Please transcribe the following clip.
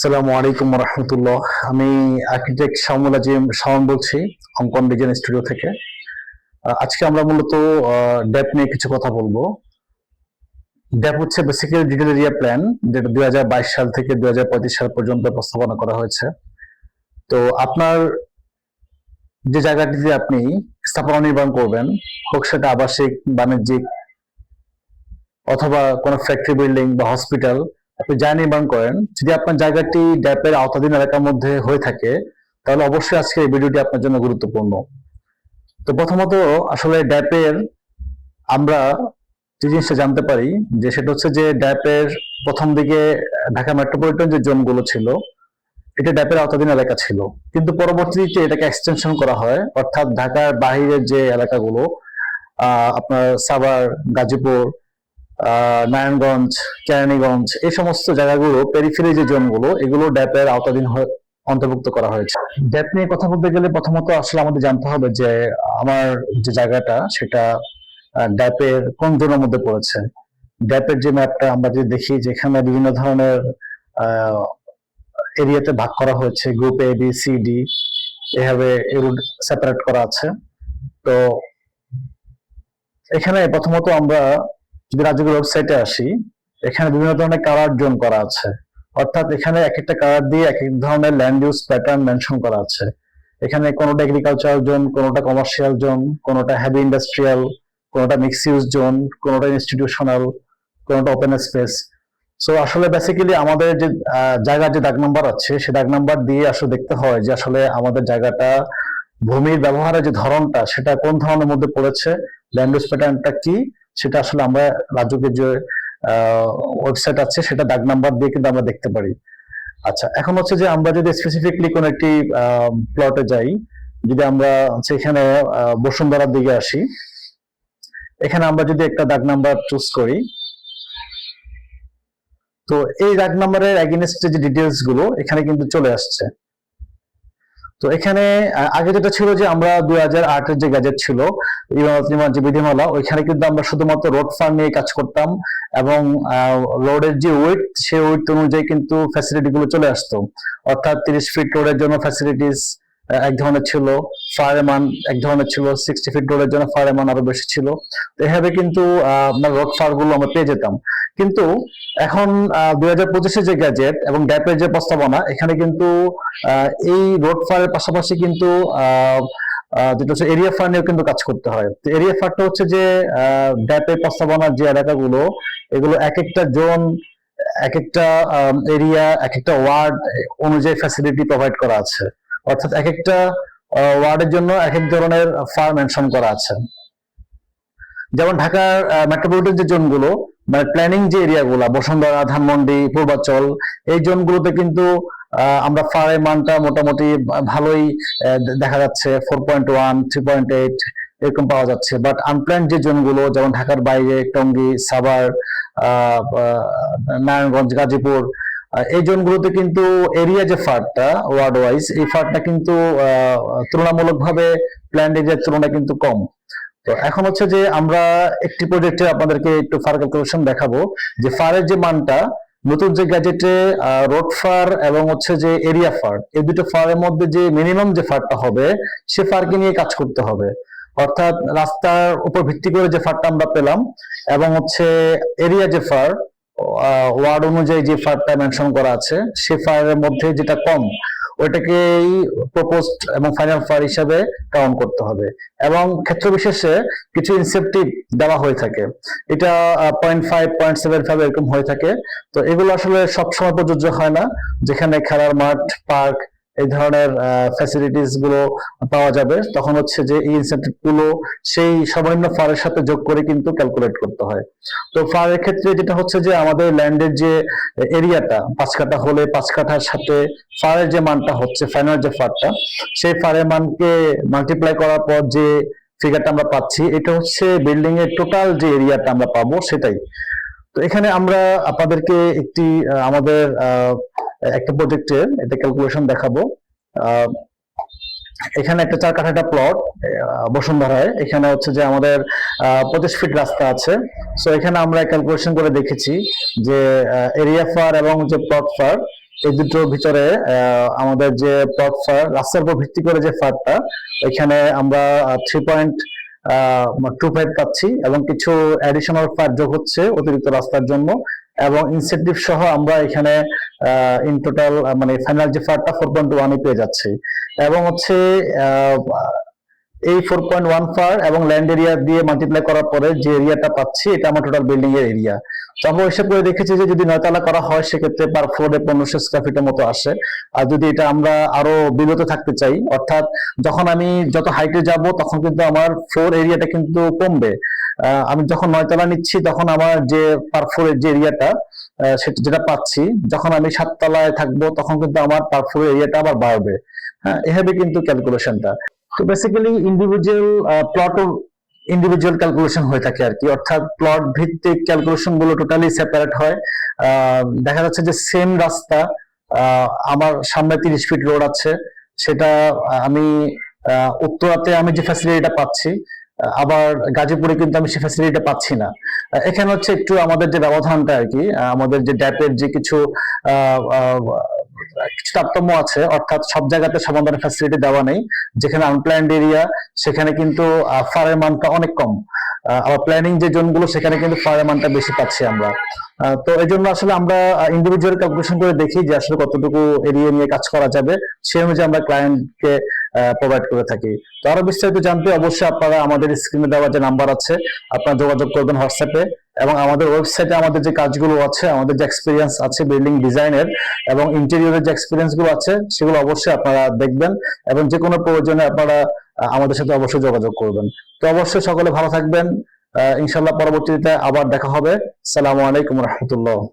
আসসালামু আলাইকুম রহমতুল্লাহ। আমি আর্কিটেক্ট শামুল আজিম শাওন বলছি অঙ্কন ডিজাইন স্টুডিও থেকে। আজকে আমরা মূলত ড্যাপ নিয়ে কিছু কথা বলবো। ড্যাপ হচ্ছে বেসিক্যালি ডিটেল এরিয়া প্ল্যান, যেটা 2022 সাল থেকে 2035 সাল পর্যন্ত প্রস্তাবনা করা হয়েছে। তো আপনার যে জায়গাটিতে আপনি স্থাপনা নির্মাণ করবেন, হোক সেটা আবাসিক, বাণিজ্যিক অথবা কোনো ফ্যাক্টরি বিল্ডিং বা হসপিটাল, আপনি যা নির্মাণ করেন, যদি আপনার জায়গাটি ড্যাপের আওতাধীন এলাকার মধ্যে হয়ে থাকে, তাহলে অবশ্যই আজকে এই ভিডিওটি আপনার জন্য গুরুত্বপূর্ণ। তো প্রথমত আসলে ড্যাপের আমরা যে জিনিসটা জানতে পারি, যে সেটা হচ্ছে যে ড্যাপের প্রথম দিকে ঢাকা মেট্রোপলিটন যে জোনগুলো ছিল, এটা ড্যাপের আওতাধীন এলাকা ছিল, কিন্তু পরবর্তীতে এটাকে এক্সটেনশন করা হয়, অর্থাৎ ঢাকার বাহিরের যে এলাকাগুলো, আপনার সাভার, গাজীপুর, নারায়ণগঞ্জ, কেরানীগঞ্জ, এই সমস্ত জায়গাগুলো, পেরিফেরি যে জোনগুলো, এগুলো ড্যাপের আওতাধীন অন্তর্ভুক্ত করা হয়েছে। ড্যাপ নিয়ে কথা বলতে গেলে প্রথমত আসলে আমাদের জানতে হবে যে আমার যে জায়গাটা সেটা ড্যাপের কোন জোনের মধ্যে পড়েছে। ড্যাপের যে ম্যাপটা আমরা যদি দেখি, যেখানে বিভিন্ন ধরনের এরিয়াতে ভাগ করা হয়েছে, group A, B, C, D, এভাবে সেপারেট করা আছে। তো এখানে প্রথমত আমরা যদি রাজুকের ওয়েবসাইটে আসি, এখানে বিভিন্ন ধরনের কালার জোন করা আছে, অর্থাৎ এখানে এক একটা কালার দিয়ে এক এক ধরনের ল্যান্ড ইউজ প্যাটার্ন মেনশন করা আছে। এখানে কোনোটা এগ্রিকালচারাল জোন, কোনোটা কমার্শিয়াল জোন, কোনোটা হেভি ইন্ডাস্ট্রিয়াল, কোনোটা মিক্স ইউজ জোন, কোনোটা ইনস্টিটিউশনাল, কোনোটা ওপেন স্পেস। সো আসলে বেসিক্যালি আমাদের যে জায়গার যে দাগ নাম্বার আছে, সে দাগ নাম্বার দিয়ে আসলে দেখতে হয় যে আসলে আমাদের জায়গাটা ভূমির ব্যবহারের যে ধরনটা, সেটা কোন ধরনের মধ্যে পড়েছে, ল্যান্ড ইউজ প্যাটার্নটা কি, সেটা আসলে আমরা রাজুকের যে ওয়েবসাইট আছে সেটা দাগ নাম্বার দিয়ে কিন্তু আমরা দেখতে পারি। আচ্ছা, এখন হচ্ছে যে আমরা যদি স্পেসিফিকলি কোন একটি প্লটে যাই, যদি আমরা হচ্ছে এখানে বসুন্ধরার দিকে আসি, এখানে আমরা যদি একটা দাগ নাম্বার চুজ করি, তো এই দাগ নাম্বারের এগেইনস্টে যে ডিটেলস গুলো এখানে কিন্তু চলে আসছে। তো এখানে আগে যেটা ছিল যে আমরা 2008-এর যে গ্যাজেট ছিল, নির্মাণ যে বিধিমালা, ওইখানে কিন্তু আমরা শুধুমাত্র রোড ফার নিয়ে কাজ করতাম, এবং রোডের যে ওয়েট, সেই ওয়েট অনুযায়ী কিন্তু ফ্যাসিলিটি গুলো চলে আসতো। অর্থাৎ 30 ফিট রোডের জন্য ফ্যাসিলিটিস এক ধরনের ছিল, ফায়ারের মান এক ধরনের ছিল, 60 ফিট রোডের জন্য ফায়ারের মান আরো বেশি ছিল। এভাবে কিন্তু আপনার রোড ফার গুলো আমরা পেয়ে যেতাম। কিন্তু এখন 2025-এর যে গ্যাজেট এবং ড্যাপের যে প্রস্তাবনা, এখানে কিন্তু এই রোড ফারের পাশাপাশি কিন্তু যেটা হচ্ছে এরিয়া ফার নিয়েও কিন্তু কাজ করতে হয়। তো এরিয়া ফারটা হচ্ছে যে ড্যাপের প্রস্তাবনার যে এলাকাগুলো, এগুলো এক একটা জোন, এক একটা এরিয়া, এক একটা ওয়ার্ড অনুযায়ী ফ্যাসিলিটি প্রোভাইড করা আছে। অর্থাৎ এক একটা ওয়ার্ডের জন্য এক এক ধরনের ফার মেনশন করা আছে। যেমন ঢাকার মেট্রোপলিটন যে জোনগুলো, মানে প্ল্যানিং যে এরিয়াগুলো, বসুন্ধরা, ধানমন্ডি, পূর্বাচল, এই জোনগুলোতে কিন্তু আমরা ফারের মানটা মোটামুটি ভালোই দেখা যাচ্ছে, 4.1, 3.8 এরকম পাওয়া যাচ্ছে। বাট আনপ্ল্যান্ড যে জোনগুলো, যেমন ঢাকার বাইরে টঙ্গী, সাভার, নারায়ণগঞ্জ, গাজীপুর, এই জোনগুলোতে কিন্তু এরিয়া যে ফারটা ওয়ার্ড ওয়াইজ, এই ফারটা কিন্তু তুলনামূলকভাবে প্ল্যান্ড এরিয়ার তুলনায় কিন্তু কম। তো এখন হচ্ছে যে আমরা একটি প্রজেক্টে আপনাদেরকে একটু ফার ক্যালকুলেশন দেখাবো, যে ফারের যে মানটা নতুন যে গ্যাজেটে রোড ফার এবং হচ্ছে যে এরিয়া ফার, এই দুটো ফারের মধ্যে যে মিনিমাম যে ফারটা হবে, সে ফারকে নিয়ে কাজ করতে হবে। অর্থাৎ রাস্তার উপর ভিত্তি করে যে ফারটা আমরা পেলাম, এবং হচ্ছে এরিয়া যে ফার, ওয়ার্ড অনুযায়ী যে ফারটা মেনশন করা আছে, সে ফারের মধ্যে যেটা কম, ওইটাকেই প্রপোজড এবং ফাইনাল ফার হিসাবে কাউন্ট করতে হবে। এবং ক্ষেত্র বিশেষে কিছু ইনসেপটিভ দেওয়া হয়ে থাকে, এটা 0.5, 0.75 এরকম হয়ে থাকে। তো এগুলো আসলে সবসময় প্রযোজ্য হয় না। যেখানে খেলার মাঠ, পার্ক, এই ধরনের ফ্যাসিলিটিস গুলো পাওয়া যাবে, তখন হচ্ছে যে এই ইনসেন্টিভ গুলো সেই সর্বনিম্ন ফারের সাথে যোগ করে কিন্তু ক্যালকুলেট করতে হয়। তো ফারের ক্ষেত্রে যেটা হচ্ছে যে আমাদের ল্যান্ডের যে এরিয়াটা 5 কাঠা হলে 5 কাঠার সাথে ফারের যে মানটা হচ্ছে, ফাইনাল যে ফারটা, সেই ফারের মানকে মাল্টিপ্লাই করার পর যে ফিগারটা আমরা পাচ্ছি, এটা হচ্ছে বিল্ডিং এর টোটাল যে এরিয়াটা আমরা পাবো সেটাই। তো এখানে আমরা আপনাদেরকে একটি আমাদের একটা প্রজেক্টের এটা ক্যালকুলেশন দেখাবো। এখানে একটা 4 কাঠা প্লট বসুন্ধরায়, এখানে হচ্ছে যে আমাদের 25 ফিট রাস্তা আছে। সো এখানে আমরা ক্যালকুলেশন করে দেখেছি যে এরিয়া ফার এবং যে প্লট ফার, এই দুটোর ভিতরে আমাদের যে প্লট ফার রাস্তার উপর ভিত্তি করে যে ফারটা, এখানে আমরা 3.25 পাচ্ছি এবং কিছু অ্যাডিশনাল ফার যোগ হচ্ছে অতিরিক্ত রাস্তার জন্য, এবং ইনসেন্টিভ সহ আমরা এখানে ইন টোটাল মানে ফাইনাল যে ফারটা 4.1 পেয়ে যাচ্ছি। এবং হচ্ছে এই 4.1 ফার এবং ল্যান্ড এরিয়া দিয়ে মাল্টিপ্লাই করার পরে যে এরিয়াটা পাচ্ছি, এটা আমার টোটাল বিল্ডিং এর এরিয়া। তো আমরা হিসাব করে দেখেছি যে যদি 9 তলা করা হয় সেক্ষেত্রে পার ফ্লোরে 1500 স্কয়ার ফিটের মতো আসে। আর যদি এটা আমরা আরো বিলত থাকতে চাই, অর্থাৎ যখন আমি যত হাইটে যাব তখন কিন্তু আমার ফ্লোর এরিয়াটা কিন্তু কমবে। আমি যখন 9 তলা নিচ্ছি তখন আমার যে পার ফ্লোরের যে এরিয়াটা সেটা যেটা পাচ্ছি, যখন আমি 7 তলায় থাকবো তখন কিন্তু আমার পার ফ্লোর এরিয়াটা আবার বাড়বে। হ্যাঁ, এভাবে কিন্তু ক্যালকুলেশনটা। তো basically individual plot individual calculation হয়ে থাকে আর কি, অর্থাৎ প্লট ভিত্তিক ক্যালকুলেশন গুলো টোটালি সেপারেট হয়। দেখা যাচ্ছে যে সেম রাস্তা, আমার সামনে 30 ফিট রোড আছে, সেটা আমি উত্তরাতে আমি যে ফ্যাসিলিটিটা পাচ্ছি, আবার গাজীপুরে কিন্তু আমি সেই ফ্যাসিলিটিটা পাচ্ছি না। এখানে হচ্ছে একটু আমাদের যে ব্যবধানটা আর কি, আমাদের যে ড্যাপের যে কিছু কিছু তারতম্য আছে, অর্থাৎ সব জায়গাতে সমান ধরনের ফ্যাসিলিটি দেওয়া নেই। যেখানে আনপ্ল্যান্ড এরিয়া সেখানে কিন্তু ফারের মানটা অনেক কম, আবার প্ল্যানিং যে জোনগুলো সেখানে কিন্তু ফারের মানটা বেশি পাচ্ছি আমরা। তো এই জন্য আসলে আমরা ইন্ডিভিজুয়াল ক্যালকুলেশন করে দেখি যে আসলে কতটুকু এরিয়া নিয়ে কাজ করা যাবে, সেই অনুযায়ী আমরা ক্লায়েন্টকে প্রোভাইড করে থাকি। তো আরো বিস্তারিত জানতে অবশ্যই আপনারা আমাদের স্ক্রিনে দেওয়া যে নাম্বার আছে আপনারা যোগাযোগ করবেন হোয়াটসঅ্যাপে, এবং আমাদের ওয়েবসাইটে আমাদের যে কাজগুলো আছে, আমাদের যে এক্সপিরিয়েন্স আছে বিল্ডিং ডিজাইনের এবং ইন্টেরিয়রের যে এক্সপিরিয়েন্স গুলো আছে সেগুলো অবশ্যই আপনারা দেখবেন, এবং যে কোনো প্রয়োজনে আপনারা আমাদের সাথে অবশ্যই যোগাযোগ করবেন। তো অবশ্যই সকলে ভালো থাকবেন, ইনশাল্লাহ পরবর্তীতে আবার দেখা হবে। আসসালামু আলাইকুম রহমতুল্লাহ।